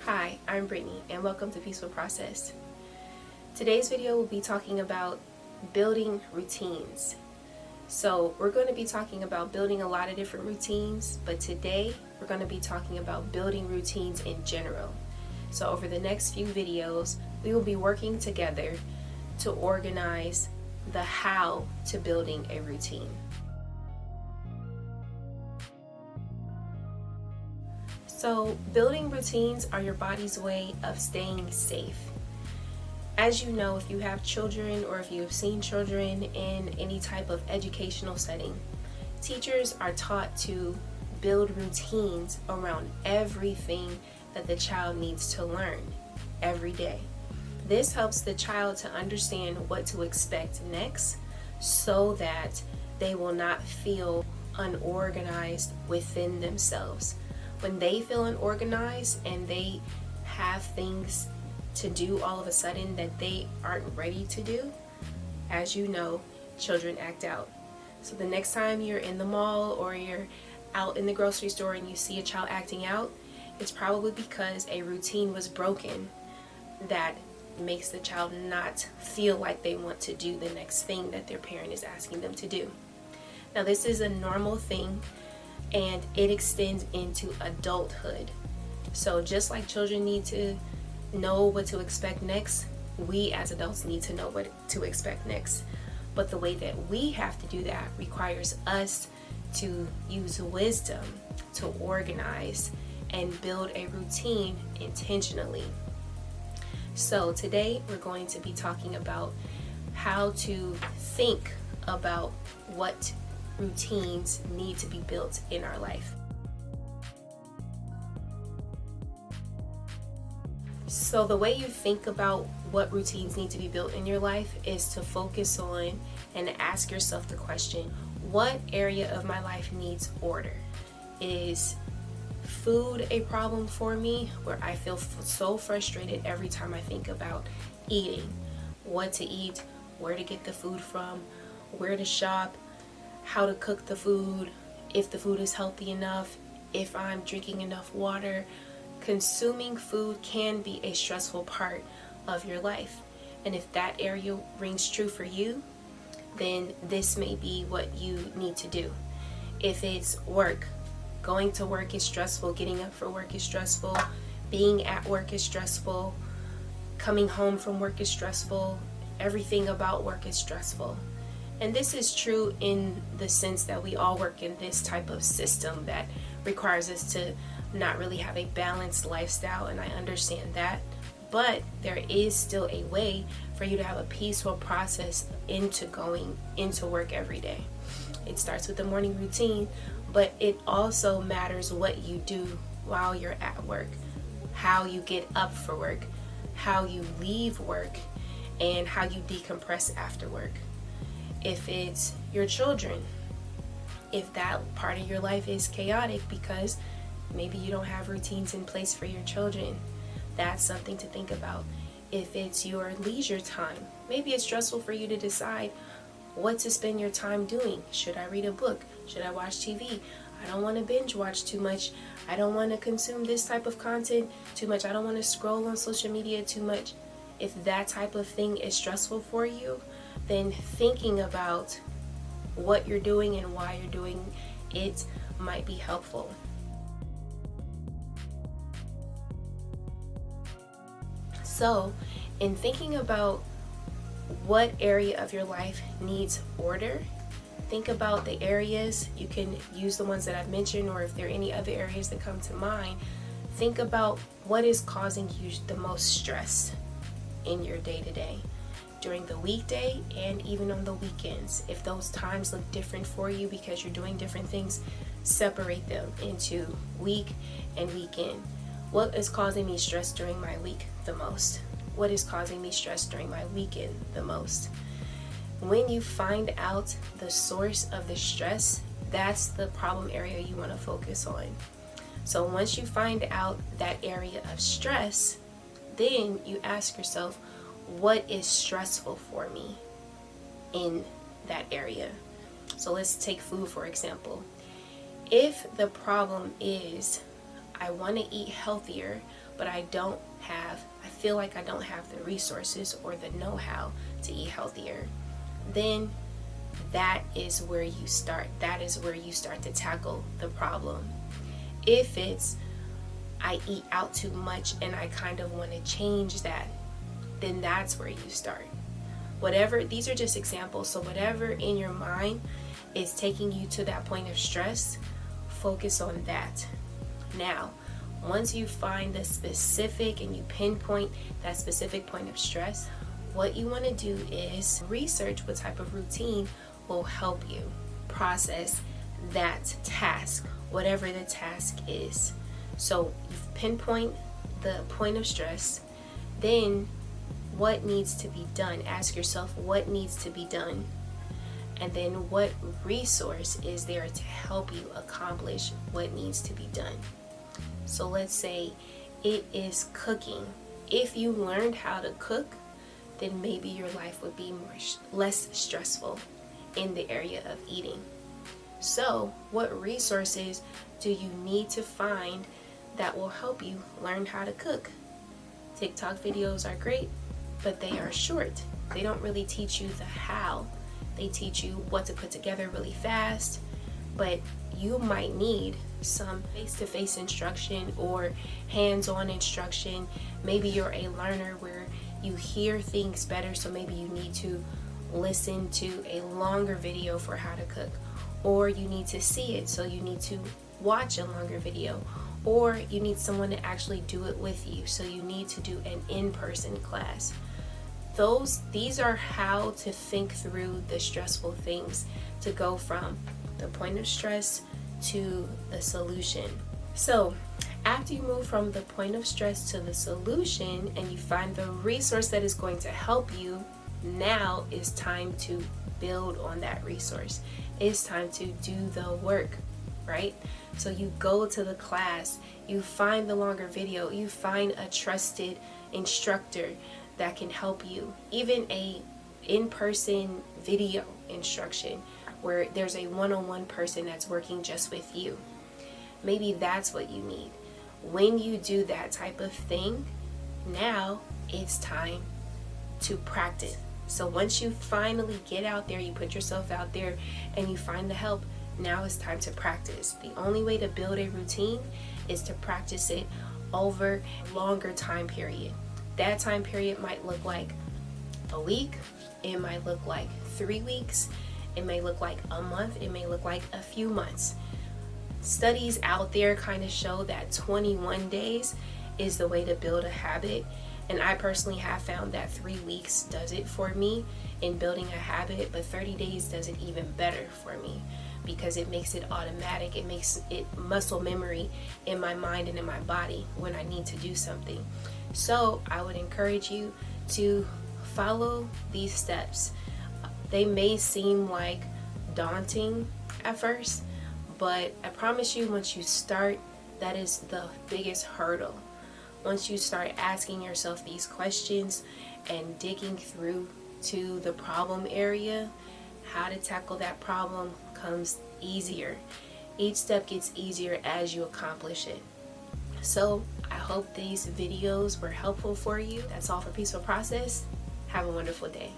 Hi, I'm Brittany and welcome to Peaceful Process. Today's video will be talking about building routines. So we're going to be talking about building a lot of different routines, but today we're going to be talking about building routines in general. So over the next few videos, we will be working together to organize the how to building a routine. So building routines are your body's way of staying safe. As you know, if you have children or if you have seen children in any type of educational setting, teachers are taught to build routines around everything that the child needs to learn every day. This helps the child to understand what to expect next so that they will not feel unorganized within themselves. When they feel unorganized and they have things to do all of a sudden that they aren't ready to do, as you know, children act out. So the next time you're in the mall or you're out in the grocery store and you see a child acting out, it's probably because a routine was broken that makes the child not feel like they want to do the next thing that their parent is asking them to do. Now, this is a normal thing and it extends into adulthood. So just like children need to know what to expect next, we as adults need to know what to expect next. But the way that we have to do that requires us to use wisdom to organize and build a routine intentionally. So today we're going to be talking about how to think about what routines need to be built in our life. So the way you think about what routines need to be built in your life is to focus on and ask yourself the question, what area of my life needs order? Is food a problem for me where I feel so frustrated every time I think about eating? What to eat, where to get the food from, where to shop, how to cook the food, if the food is healthy enough, if I'm drinking enough water. Consuming food can be a stressful part of your life. And if that area rings true for you, then this may be what you need to do. If it's work, going to work is stressful, getting up for work is stressful, being at work is stressful, coming home from work is stressful, everything about work is stressful. And this is true in the sense that we all work in this type of system that requires us to not really have a balanced lifestyle, and I understand that. But there is still a way for you to have a peaceful process into going into work every day. It starts with the morning routine, but it also matters what you do while you're at work, how you get up for work, how you leave work, and how you decompress after work. If it's your children, if that part of your life is chaotic because maybe you don't have routines in place for your children, that's something to think about. If it's your leisure time, maybe it's stressful for you to decide what to spend your time doing. Should I read a book? Should I watch TV? I don't want to binge watch too much. I don't want to consume this type of content too much. I don't want to scroll on social media too much. If that type of thing is stressful for you, then thinking about what you're doing and why you're doing it might be helpful. So, in thinking about what area of your life needs order, think about the areas. You can use the ones that I've mentioned, or if there are any other areas that come to mind, think about what is causing you the most stress in your day-to-day, during the weekday and even on the weekends. If those times look different for you because you're doing different things, separate them into week and weekend. What is causing me stress during my week the most? What is causing me stress during my weekend the most? When you find out the source of the stress, that's the problem area you want to focus on. So once you find out that area of stress, then you ask yourself, what is stressful for me in that area? So let's take food for example. If the problem is I want to eat healthier, but I feel like I don't have the resources or the know-how to eat healthier, then that is where you start. That is where you start to tackle the problem. If it's, I eat out too much and I kind of want to change that, then that's where you start. Whatever, these are just examples. So whatever in your mind is taking you to that point of stress, focus on that. Now, once you find the specific and you pinpoint that specific point of stress, what you want to do is research what type of routine will help you process that task, whatever the task is. So you pinpoint the point of stress, then what needs to be done? Ask yourself what needs to be done, and then what resource is there to help you accomplish what needs to be done. So let's say it is cooking. If you learned how to cook, then maybe your life would be less stressful in the area of eating. So what resources do you need to find that will help you learn how to cook? TikTok videos are great, but they are short. They don't really teach you the how. They teach you what to put together really fast, but you might need some face-to-face instruction or hands-on instruction. Maybe you're a learner where you hear things better, so maybe you need to listen to a longer video for how to cook, or you need to see it, so you need to watch a longer video, or you need someone to actually do it with you, so you need to do an in-person class. These are how to think through the stressful things, to go from the point of stress to the solution. So after you move from the point of stress to the solution and you find the resource that is going to help you, now is time to build on that resource. It's time to do the work, right? So you go to the class, you find the longer video, you find a trusted instructor that can help you, even a in-person video instruction where there's a one-on-one person that's working just with you. Maybe that's what you need. When you do that type of thing, now it's time to practice. So once you finally get out there, you put yourself out there and you find the help, now it's time to practice. The only way to build a routine is to practice it over a longer time period. That time period might look like a week, it might look like 3 weeks, it may look like a month, it may look like a few months. Studies out there kind of show that 21 days is the way to build a habit, and I personally have found that 3 weeks does it for me in building a habit, but 30 days does it even better for me because it makes it automatic. It makes it muscle memory in my mind and in my body when I need to do something. So I would encourage you to follow these steps. They may seem like daunting at first, but I promise you, once you start, that is the biggest hurdle. Once you start asking yourself these questions and digging through to the problem area, how to tackle that problem comes easier. Each step gets easier as you accomplish it. So I hope these videos were helpful for you. That's all for Peaceful Process. Have a wonderful day.